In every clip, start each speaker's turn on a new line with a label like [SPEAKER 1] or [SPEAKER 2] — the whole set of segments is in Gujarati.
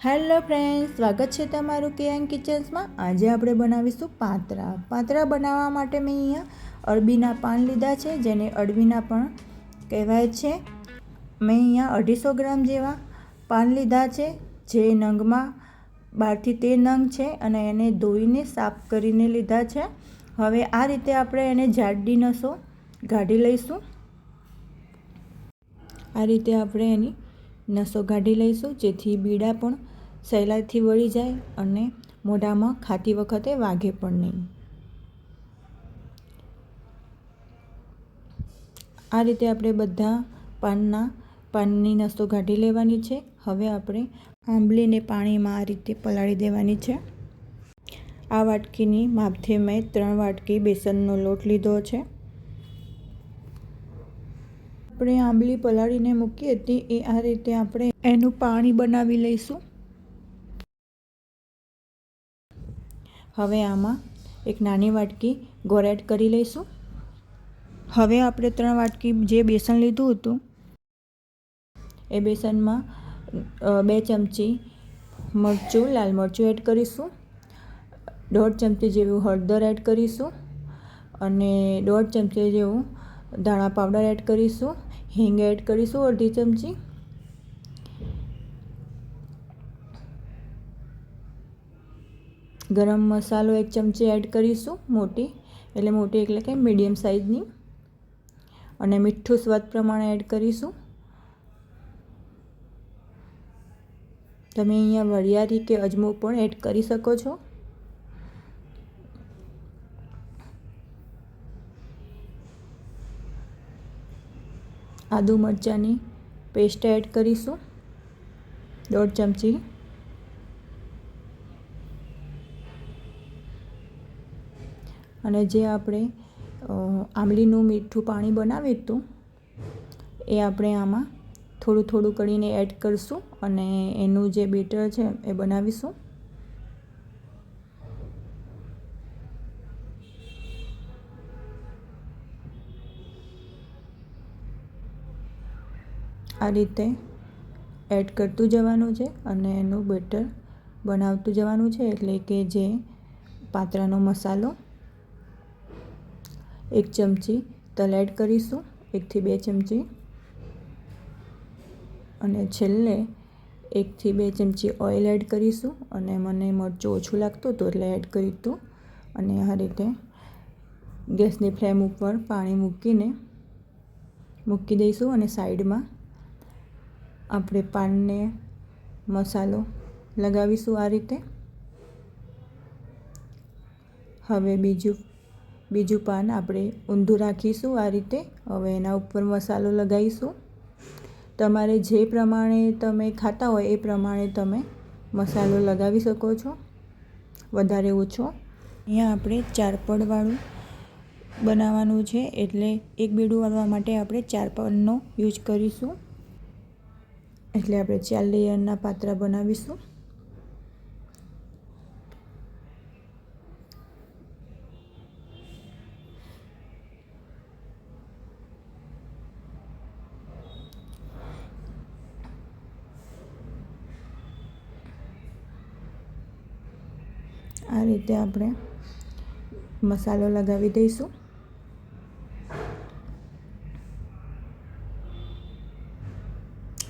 [SPEAKER 1] હેલો ફ્રેન્ડ્સ, સ્વાગત છે તમારું કેએન કિચન્સમાં। આજે આપણે બનાવીશું પાતરા। પાતરા બનાવવા માટે મેં અહીંયા અળબીના પાન લીધા છે, જેને અળબીના પણ કહેવાય છે। મેં અહીંયા 250 ગ્રામ જેવા પાન લીધા છે, જે નંગમાં 12 થી 13 નંગ છે અને એને ધોઈને સાફ કરીને લીધા છે। હવે આ રીતે આપણે એને જાડી નસો કાઢી લઈશું। આ રીતે આપણે એની નસો કાઢી લઈશું, જેથી બીડા પણ સહેલાઈથી વળી જાય અને મોઢામાં ખાતી વખતે વાગે પણ નહીં। આ રીતે આપણે બધા પાનની નસો કાઢી લેવાની છે। હવે આપણે આંબલીને પાણીમાં આ રીતે પલાળી દેવાની છે। આ વાટકીની માપથી મેં 3 વાટકી બેસનનો લોટ લીધો છે। આપણે આંબલી પલાળીને મૂકી હતી એ આ રીતે આપણે એનું પાણી બનાવી લઈશું। હવે આમાં એક નાની વાટકી ગોળ એડ કરી લઈશું। હવે આપણે 3 વાટકી જે બેસન લીધું હતું એ બેસનમાં 2 ચમચી લાલ મરચું એડ કરીશું, 1.5 ચમચી જેવું હળદર એડ કરીશું અને 1.5 ચમચી જેવું ધાણા પાવડર એડ કરીશું, હિંગ એડ કરીશું 1/2 ચમચી, ગરમ મસાલો 1 ચમચી એડ કરીશું, મોટી એટલે કે મીડિયમ સાઇઝની, અને મીઠું સ્વાદ પ્રમાણે એડ કરીશું। તમે અહીંયા વરિયાળી કે અજમો પણ એડ કરી શકો છો। આદુ મરચાંની પેસ્ટ એડ કરીશું 1.5 ચમચી, અને જે આપણે આંબલીનું મીઠું પાણી બનાવ્યું હતું એ આપણે આમાં થોડું થોડું કરીને એડ કરીશું અને એનું જે બેટર છે એ બનાવીશું। આ રીતે એડ કરતું જવાનું છે અને એનું બેટર બનાવતું જવાનું છે, એટલે કે જે પાતરાનો મસાલો, 1 ચમચી તલ એડ કરીશું, 1 થી 2 ચમચી, અને છેલ્લે 1 થી 2 ચમચી ઓઇલ એડ કરીશું। અને મને મરચું ઓછું લાગતું હતું એટલે એડ કર્યું હતું। અને આ રીતે ગેસની ફ્લેમ ઉપર પાણી મૂકી દઈશું અને સાઈડમાં આપણે પાનને મસાલો લગાવીશું આ રીતે। હવે બીજું પાન આપણે ઊંધું રાખીશું આ રીતે। હવે એના ઉપર મસાલો લગાવીશું। તમારે જે પ્રમાણે તમે ખાતા હોય એ પ્રમાણે તમે મસાલો લગાવી શકો છો, વધારે ઓછો। અહીંયા આપણે 4 પડવાળું બનાવવાનું છે, એટલે એક બેડું વાળવા માટે આપણે 4 પડનો યુઝ કરીશું, એટલે આપણે 4 લેયરના પાતરા બનાવીશું। આ રીતે આપણે મસાલો લગાવી દઈશું।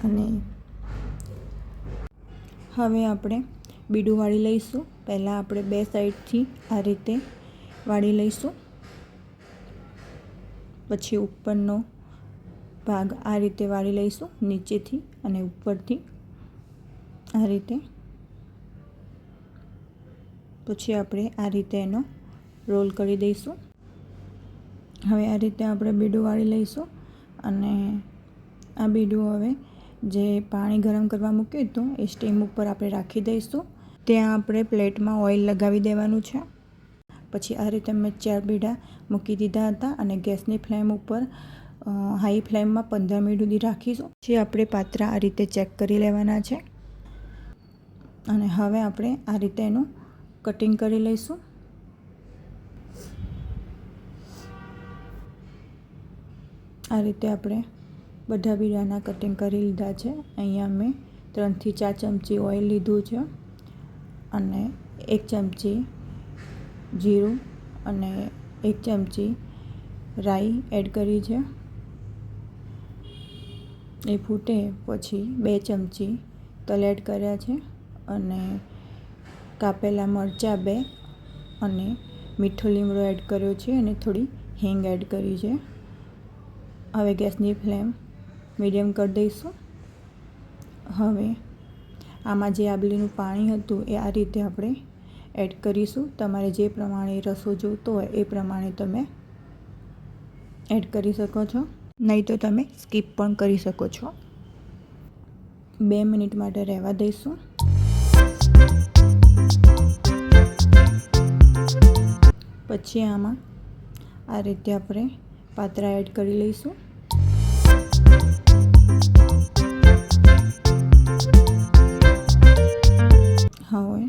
[SPEAKER 1] અને હવે આપણે બીડું વાળી લઈશું। પહેલાં આપણે 2 સાઈડથી આ રીતે વાળી લઈશું, પછી ઉપરનો ભાગ આ રીતે વાળી લઈશું, નીચેથી અને ઉપરથી આ રીતે। પછી આપણે આ રીતે એનો રોલ કરી દઈશું। હવે આ રીતે આપણે બીડું વાળી લઈશું અને આ બીડું હવે જે પાણી ગરમ કરવા મૂક્યું હતું એ સ્ટીમ ઉપર આપણે રાખી દઈશું। ત્યાં આપણે પ્લેટમાં ઓઇલ લગાવી દેવાનું છે। પછી આ રીતે મેં 4 બીડા મૂકી દીધા હતા અને ગેસની ફ્લેમ ઉપર હાઈ ફ્લેમમાં 15 મિનિટ સુધી રાખીશું। પછી આપણે પાતરા આ રીતે ચેક કરી લેવાના છે અને હવે આપણે આ રીતે એનું કટિંગ કરી લઈશું। આ રીતે આપણે બધા બીડાના કટિંગ કરી લીધા છે। અહીંયા મેં 3 થી 4 ચમચી ઓઇલ લીધું છે અને 1 ચમચી જીરું અને 1 ચમચી રાઈ એડ કરી છે. એ ફૂટે પછી 2 ચમચી તલ એડ કર્યા છે અને કાપેલા મરચાં 2 અને મીઠો લીમડો એડ કર્યો છે અને થોડી હિંગ એડ કરી છે. હવે ગેસની ફ્લેમ મીડિયમ કરી દઈશું. હવે આમાં જે આંબલીનું પાણી હતું એ આ રીતે આપણે એડ કરીશું. તમારે જે પ્રમાણે રસો જોઈતો હોય એ પ્રમાણે તમે એડ કરી શકો છો, નહીં તો તમે સ્કીપ પણ કરી શકો છો. 2 મિનિટ માટે રહેવા દઈશું. પછી આમાં આ રીતે આપણે પાત્રા એડ કરી લઈશું. હવે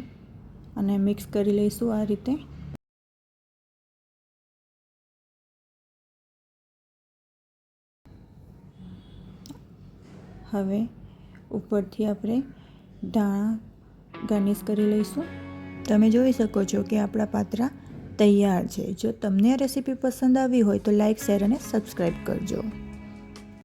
[SPEAKER 1] અને મિક્સ કરી લઈશું આ રીતે. હવે ઉપરથી આપણે ધાણા ગાર્નિશ કરી લઈશું. તમે જોઈ શકો છો કે આપણા પાત્રા તૈયાર છે. જો તમને આ રેસીપી પસંદ આવી હોય તો લાઈક, શેર અને સબસ્ક્રાઈબ કરજો.